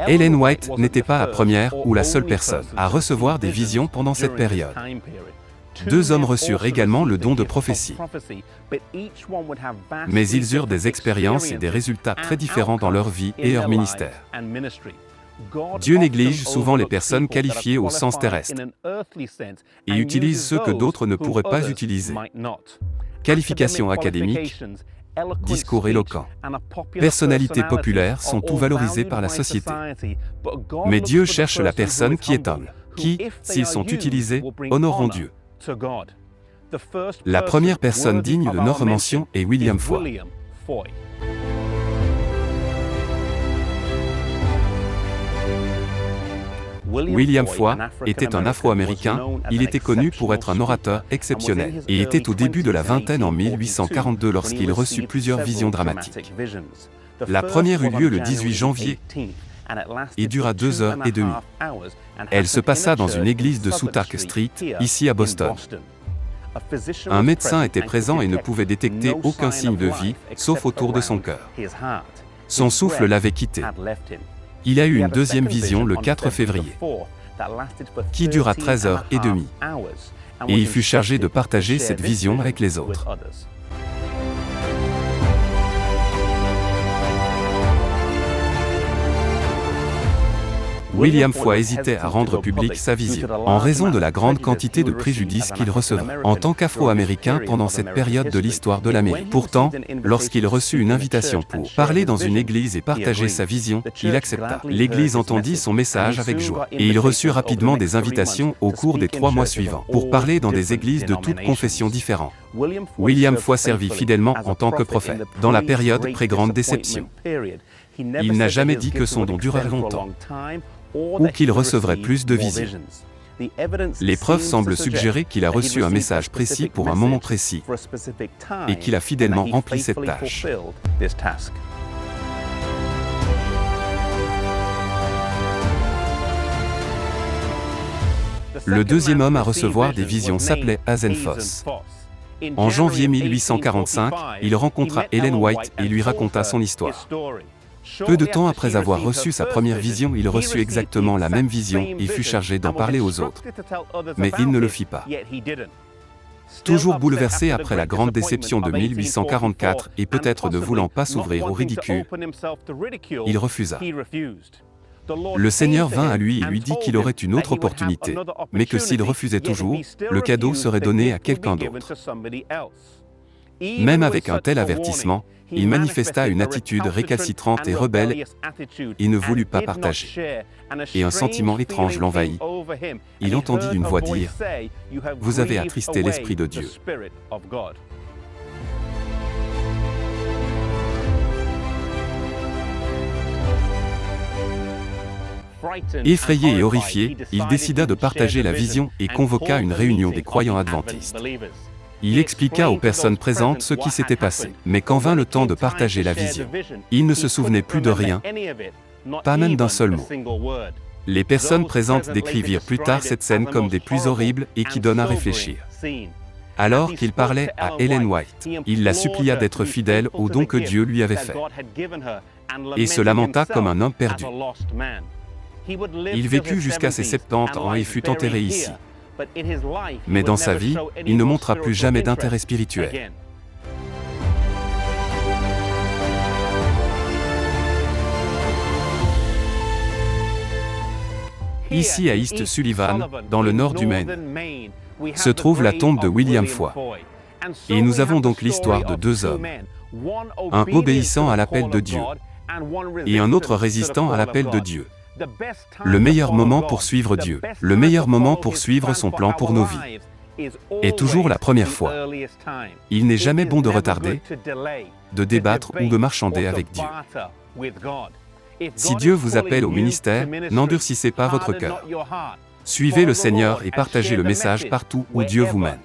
Ellen White n'était pas la première ou la seule personne à recevoir des visions pendant cette période. 2 hommes reçurent également le don de prophétie. Mais ils eurent des expériences et des résultats très différents dans leur vie et leur ministère. Dieu néglige souvent les personnes qualifiées au sens terrestre et utilise ceux que d'autres ne pourraient pas utiliser. Qualifications académiques, discours éloquents, personnalités populaires sont tout valorisés par la société. Mais Dieu cherche la personne qui est humble, qui, s'ils sont utilisés, honoreront Dieu. La première personne digne de notre mention est William Foy. William Foy était un Afro-Américain, il était connu pour être un orateur exceptionnel, et était au début de la vingtaine en 1842 lorsqu'il reçut plusieurs visions dramatiques. La première eut lieu le 18 janvier et dura 2h30. Elle se passa dans une église de Southwark Street, ici à Boston. Un médecin était présent et ne pouvait détecter aucun signe de vie, sauf autour de son cœur. Son souffle l'avait quitté. Il a eu une deuxième vision le 4 février, qui dura 13h30, et il fut chargé de partager cette vision avec les autres. William Foy hésitait à rendre publique sa vision, en raison de la grande quantité de préjudices qu'il recevait en tant qu'Afro-Américain pendant cette période de l'histoire de l'Amérique. Pourtant, lorsqu'il reçut une invitation pour parler dans une église et partager sa vision, il accepta. L'église entendit son message avec joie, et il reçut rapidement des invitations au cours des 3 mois suivants, pour parler dans des églises de toutes confessions différentes. William Foy servit fidèlement en tant que prophète, dans la période pré-grande déception. Il n'a jamais dit que son don durerait longtemps, ou qu'il recevrait plus de visions. Les preuves semblent suggérer qu'il a reçu un message précis pour un moment précis, et qu'il a fidèlement rempli cette tâche. Le deuxième homme à recevoir des visions s'appelait Hazen Foss. En janvier 1845, il rencontra Ellen White et lui raconta son histoire. Peu de temps après avoir reçu sa première vision, il reçut exactement la même vision et fut chargé d'en parler aux autres. Mais il ne le fit pas. Toujours bouleversé après la grande déception de 1844 et peut-être ne voulant pas s'ouvrir au ridicule, il refusa. Le Seigneur vint à lui et lui dit qu'il aurait une autre opportunité, mais que s'il refusait toujours, le cadeau serait donné à quelqu'un d'autre. Même avec un tel avertissement, il manifesta une attitude récalcitrante et rebelle et ne voulut pas partager. Et un sentiment étrange l'envahit. Il entendit une voix dire « Vous avez attristé l'Esprit de Dieu ». Effrayé et horrifié, il décida de partager la vision et convoqua une réunion des croyants adventistes. Il expliqua aux personnes présentes ce qui s'était passé. Mais quand vint le temps de partager la vision, il ne se souvenait plus de rien, pas même d'un seul mot. Les personnes présentes décrivirent plus tard cette scène comme des plus horribles et qui donnent à réfléchir. Alors qu'il parlait à Ellen White, il la supplia d'être fidèle au don que Dieu lui avait fait, et se lamenta comme un homme perdu. Il vécut jusqu'à ses 70 ans et fut enterré ici. Mais dans sa vie, il ne montra plus jamais d'intérêt spirituel. Ici à East Sullivan, dans le nord du Maine, se trouve la tombe de William Foy. Et nous avons donc l'histoire de 2 hommes, un obéissant à l'appel de Dieu et un autre résistant à l'appel de Dieu. Le meilleur moment pour suivre Dieu, le meilleur moment pour suivre son plan pour nos vies, est toujours la première fois. Il n'est jamais bon de retarder, de débattre ou de marchander avec Dieu. Si Dieu vous appelle au ministère, n'endurcissez pas votre cœur. Suivez le Seigneur et partagez le message partout où Dieu vous mène.